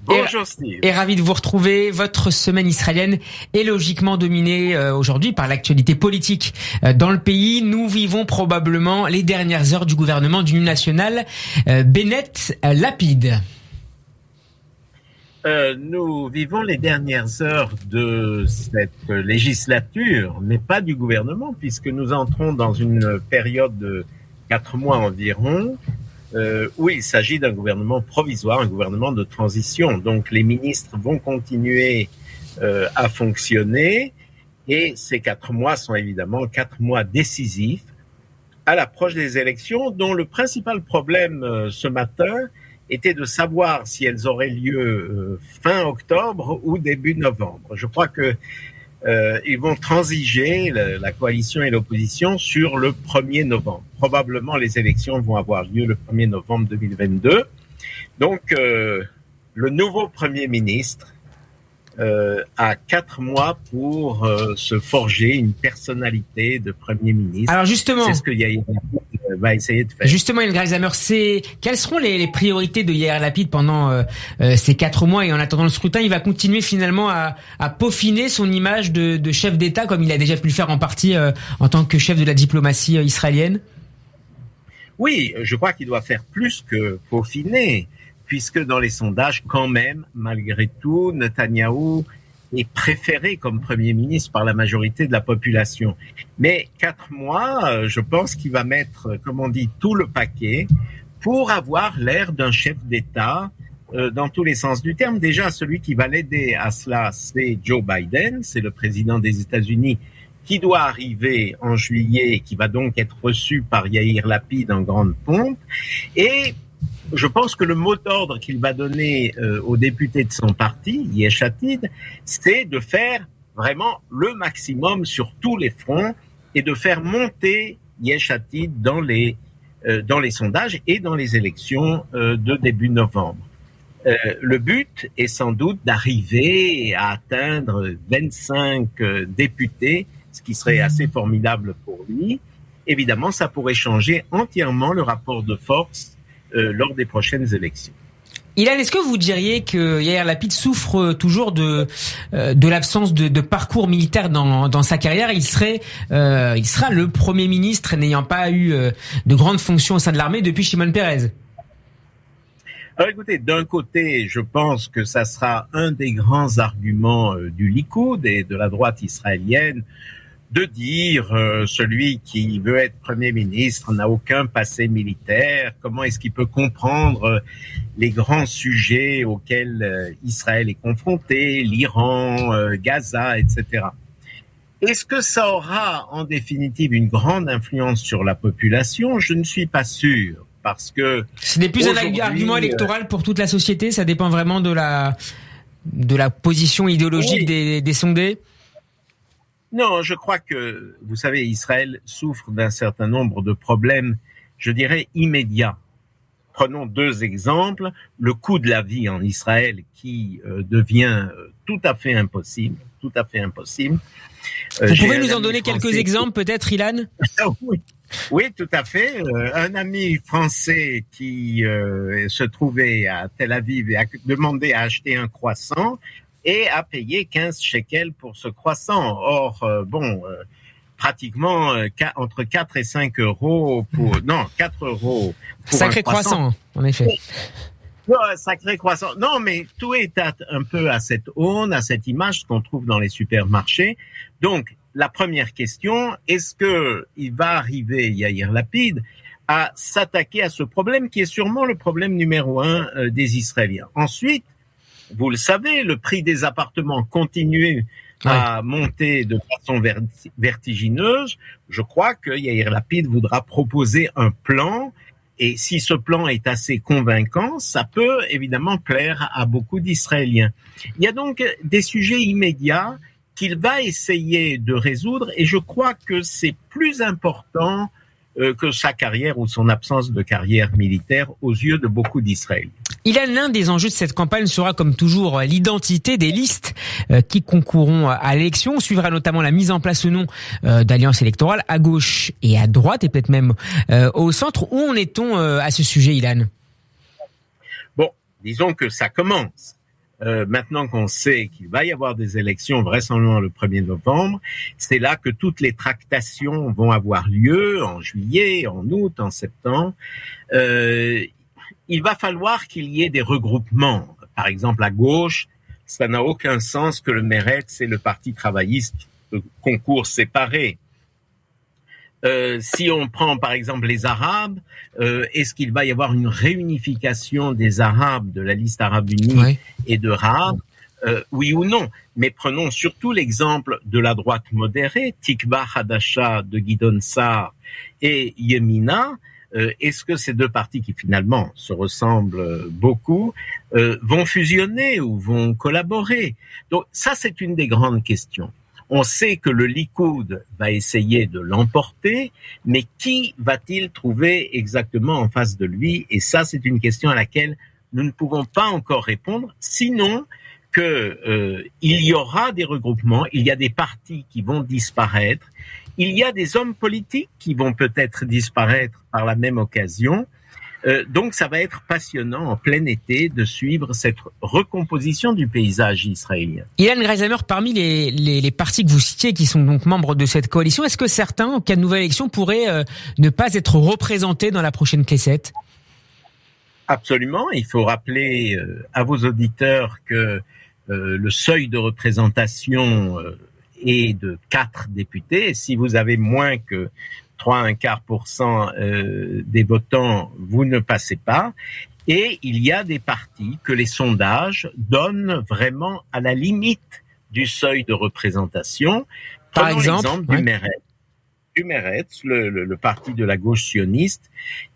Bonjour Steve. Et ravi de vous retrouver. Votre semaine israélienne est logiquement dominée aujourd'hui par l'actualité politique dans le pays. Nous vivons probablement les dernières heures du gouvernement d'union nationale Bennett-Lapid. Nous vivons les dernières heures de cette législature, mais pas du gouvernement, puisque nous entrons dans une période de 4 mois environ, où il s'agit d'un gouvernement provisoire, un gouvernement de transition. Donc les ministres vont continuer à fonctionner, et ces 4 mois sont évidemment 4 mois décisifs à l'approche des élections, dont le principal problème ce matin était de savoir si elles auraient lieu fin octobre ou début novembre. Je crois que ils vont transiger, la coalition et l'opposition, sur le 1er novembre. Probablement, les élections vont avoir lieu le 1er novembre 2022. Donc, le nouveau Premier ministre a 4 mois pour se forger une personnalité de Premier ministre. Alors justement, c'est ce que Yair Lapid va essayer de faire. Justement, Yael Greisamer, quelles seront les priorités de Yair Lapid pendant ces 4 mois, et en attendant le scrutin, il va continuer finalement à peaufiner son image de chef d'État, comme il a déjà pu le faire en partie en tant que chef de la diplomatie israélienne? Oui, je crois qu'il doit faire plus que peaufiner, puisque dans les sondages, quand même, malgré tout, Netanyahou est préféré comme Premier ministre par la majorité de la population. Mais 4 mois, je pense qu'il va mettre, comme on dit, tout le paquet pour avoir l'air d'un chef d'État dans tous les sens du terme. Déjà, celui qui va l'aider à cela, c'est Joe Biden, c'est le président des États-Unis, qui doit arriver en juillet, qui va donc être reçu par Yair Lapid en grande pompe. Et je pense que le mot d'ordre qu'il va donner aux députés de son parti, Yesh Atid, c'est de faire vraiment le maximum sur tous les fronts et de faire monter Yesh Atid dans les sondages et dans les élections de début novembre. Le but est sans doute d'arriver à atteindre 25 députés, ce qui serait assez formidable pour lui. Évidemment, ça pourrait changer entièrement le rapport de force lors des prochaines élections. Ilan, est-ce que vous diriez que Yair Lapid souffre toujours de l'absence de parcours militaire dans sa carrière? Il sera le Premier ministre n'ayant pas eu de grandes fonctions au sein de l'armée depuis Shimon Peres. Alors écoutez, d'un côté, je pense que ça sera un des grands arguments du Likoud et de la droite israélienne, de dire celui qui veut être Premier ministre n'a aucun passé militaire, comment est-ce qu'il peut comprendre les grands sujets auxquels Israël est confronté, l'Iran, Gaza, etc. Est-ce que ça aura en définitive une grande influence sur la population? Je ne suis pas sûr, parce que ce n'est plus un argument électoral pour toute la société, ça dépend vraiment de la position idéologique des sondés. Non, je crois que, vous savez, Israël souffre d'un certain nombre de problèmes, je dirais, immédiats. Prenons 2 exemples. Le coût de la vie en Israël qui devient tout à fait impossible. Vous pouvez nous en donner quelques exemples, peut-être, Ilan? Oui, tout à fait. Un ami français qui se trouvait à Tel Aviv et a demandé à acheter un croissant et a payé 15 shekels pour ce croissant. Or, pratiquement entre 4 et 5 euros 4 euros pour sacré un croissant, en effet. Sacré croissant. Non, mais tout est un peu à cette aune, à cette image qu'on trouve dans les supermarchés. Donc, la première question, est-ce que il va arriver, Yair Lapid, à s'attaquer à ce problème qui est sûrement le problème numéro 1 des Israéliens? Ensuite, vous le savez, le prix des appartements continue à monter de façon vertigineuse. Je crois que Yair Lapid voudra proposer un plan, et si ce plan est assez convaincant, ça peut évidemment plaire à beaucoup d'Israéliens. Il y a donc des sujets immédiats qu'il va essayer de résoudre, et je crois que c'est plus important que sa carrière ou son absence de carrière militaire aux yeux de beaucoup d'Israéliens. L'un des enjeux de cette campagne sera comme toujours l'identité des listes qui concourront à l'élection. On suivra notamment la mise en place ou non d'alliances électorales à gauche et à droite, et peut-être même au centre. Où en est-on à ce sujet, Ilan? Bon, disons que ça commence. maintenant qu'on sait qu'il va y avoir des élections vraisemblablement le 1er novembre, c'est là que toutes les tractations vont avoir lieu en juillet, en août, en septembre. Il va falloir qu'il y ait des regroupements. Par exemple, à gauche, ça n'a aucun sens que le Meretz et le Parti travailliste concourent séparés. Si on prend par exemple les Arabes, est-ce qu'il va y avoir une réunification des Arabes, de la liste arabe unie et de Raab? Oui ou non? Mais prenons surtout l'exemple de la droite modérée, Tikva Hadasha de Gidon Sa'ar et Yemina. Est-ce que ces deux partis qui finalement se ressemblent beaucoup vont fusionner ou vont collaborer? Donc ça, c'est une des grandes questions. On sait que le Likoud va essayer de l'emporter, mais qui va-t-il trouver exactement en face de lui? Et ça, c'est une question à laquelle nous ne pouvons pas encore répondre, sinon que il y aura des regroupements, il y a des partis qui vont disparaître, il y a des hommes politiques qui vont peut-être disparaître par la même occasion. Donc ça va être passionnant en plein été de suivre cette recomposition du paysage israélien. Ilan Greisamer, parmi les partis que vous citiez qui sont donc membres de cette coalition, est-ce que certains, en cas de nouvelle élection, pourraient ne pas être représentés dans la prochaine Knesset? Absolument. Il faut rappeler à vos auditeurs que le seuil de représentation est de 4 députés. Et si vous avez moins que 3,25% des votants, vous ne passez pas. Et il y a des partis que les sondages donnent vraiment à la limite du seuil de représentation. Par exemple, du Meretz, le parti de la gauche sioniste,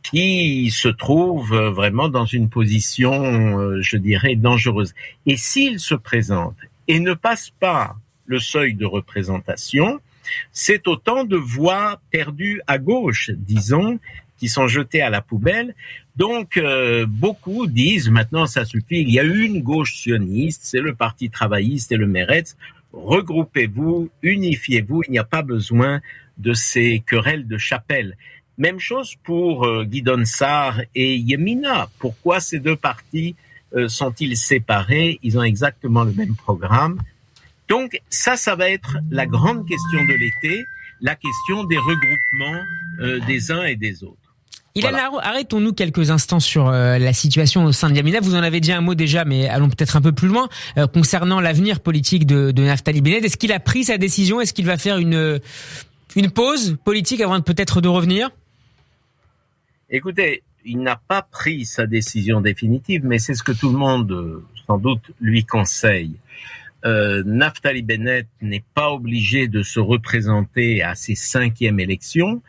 qui se trouve vraiment dans une position, je dirais, dangereuse. Et s'il se présente et ne passe pas le seuil de représentation, c'est autant de voix perdues à gauche, disons, qui sont jetées à la poubelle. Donc, beaucoup disent, maintenant ça suffit, il y a une gauche sioniste, c'est le Parti travailliste et le Meretz, regroupez-vous, unifiez-vous, il n'y a pas besoin de ces querelles de chapelle. Même chose pour Gidon Sa'ar et Yemina. Pourquoi ces deux partis sont-ils séparés? Ils ont exactement le même programme. Donc ça va être la grande question de l'été, la question des regroupements des uns et des autres. Ilan, arrêtons-nous quelques instants sur la situation au sein de Yamina. Vous en avez dit un mot déjà, mais allons peut-être un peu plus loin. Concernant l'avenir politique de Naftali Bennett, est-ce qu'il a pris sa décision? Est-ce qu'il va faire une pause politique avant peut-être de revenir? Écoutez, il n'a pas pris sa décision définitive, mais c'est ce que tout le monde, sans doute, lui conseille. Naftali Bennett n'est pas obligé de se représenter à ses 5e élections.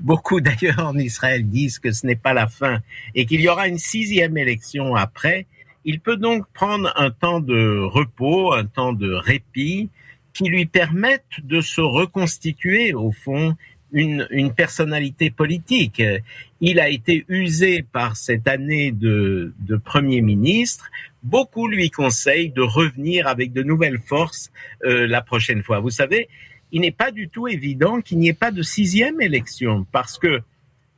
Beaucoup d'ailleurs en Israël disent que ce n'est pas la fin et qu'il y aura une 6e élection après. Il peut donc prendre un temps de repos, un temps de répit qui lui permette de se reconstituer au fond une personnalité politique. Il a été usé par cette année de Premier ministre. Beaucoup lui conseillent de revenir avec de nouvelles forces la prochaine fois. Vous savez, il n'est pas du tout évident qu'il n'y ait pas de 6e élection. Parce que,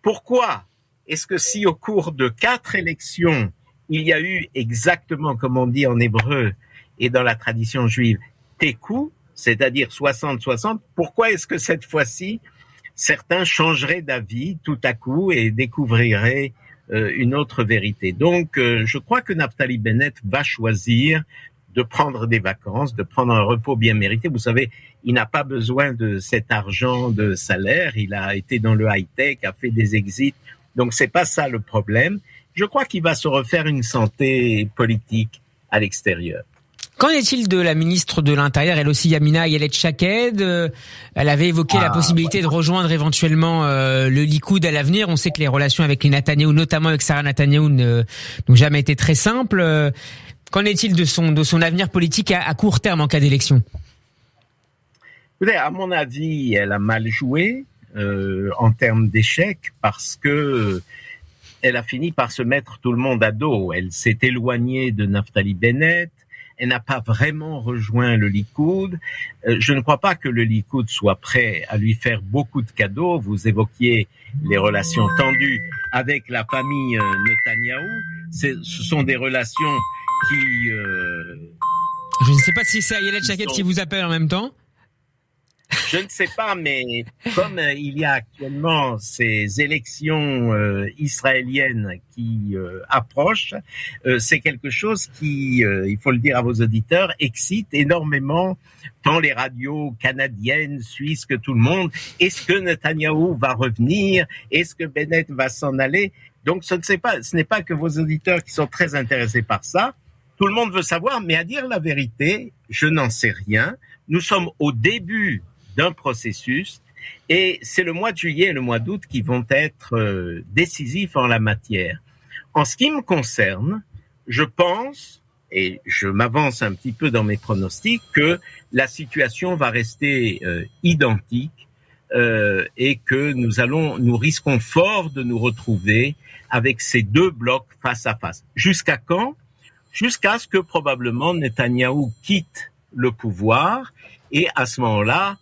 pourquoi est-ce que si au cours de 4 élections, il y a eu exactement, comme on dit en hébreu et dans la tradition juive, tekou, c'est-à-dire 60-60, pourquoi est-ce que cette fois-ci, certains changeraient d'avis tout à coup et découvriraient une autre vérité. Donc, je crois que Naftali Bennett va choisir de prendre des vacances, de prendre un repos bien mérité. Vous savez, il n'a pas besoin de cet argent de salaire. Il a été dans le high-tech, a fait des exits. Donc, c'est pas ça le problème. Je crois qu'il va se refaire une santé politique à l'extérieur. Qu'en est-il de la ministre de l'Intérieur, elle aussi, Yamina Ayelet Shaked? Elle avait évoqué la possibilité de rejoindre éventuellement le Likoud à l'avenir. On sait que les relations avec les Netanyahou, notamment avec Sarah Netanyahou, n'ont jamais été très simples. Qu'en est-il de son avenir politique à court terme en cas d'élection? À mon avis, elle a mal joué en termes d'échec parce que elle a fini par se mettre tout le monde à dos. Elle s'est éloignée de Naftali Bennett. Elle n'a pas vraiment rejoint le Likoud. Je ne crois pas que le Likoud soit prêt à lui faire beaucoup de cadeaux. Vous évoquiez les relations tendues avec la famille Netanyahou. Ce sont des relations qui... Je ne sais pas si c'est Ayelet Shaked qui vous appelle en même temps. Je ne sais pas, mais comme il y a actuellement ces élections israéliennes qui approchent, c'est quelque chose qui, il faut le dire à vos auditeurs, excite énormément tant les radios canadiennes, suisses, que tout le monde. Est-ce que Netanyahou va revenir? Est-ce que Bennett va s'en aller? Donc ce n'est pas que vos auditeurs qui sont très intéressés par ça. Tout le monde veut savoir, mais à dire la vérité, je n'en sais rien. Nous sommes au début d'un processus et c'est le mois de juillet et le mois d'août qui vont être décisifs en la matière. En ce qui me concerne, je pense, et je m'avance un petit peu dans mes pronostics, que la situation va rester identique et que nous risquons fort de nous retrouver avec ces deux blocs face à face. Jusqu'à quand? Jusqu'à ce que probablement Netanyahou quitte le pouvoir et à ce moment-là,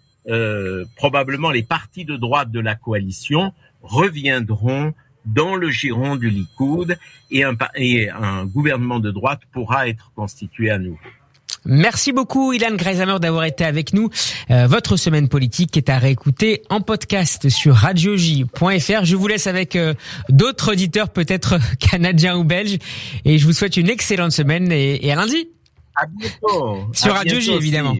probablement les partis de droite de la coalition reviendront dans le giron du Likoud et un gouvernement de droite pourra être constitué à nouveau. Merci beaucoup Ilan Greisamer d'avoir été avec nous. Votre semaine politique est à réécouter en podcast sur radioj.fr. Je vous laisse avec d'autres auditeurs peut-être canadiens ou belges et je vous souhaite une excellente semaine et à lundi. À bientôt. Sur Radio J évidemment.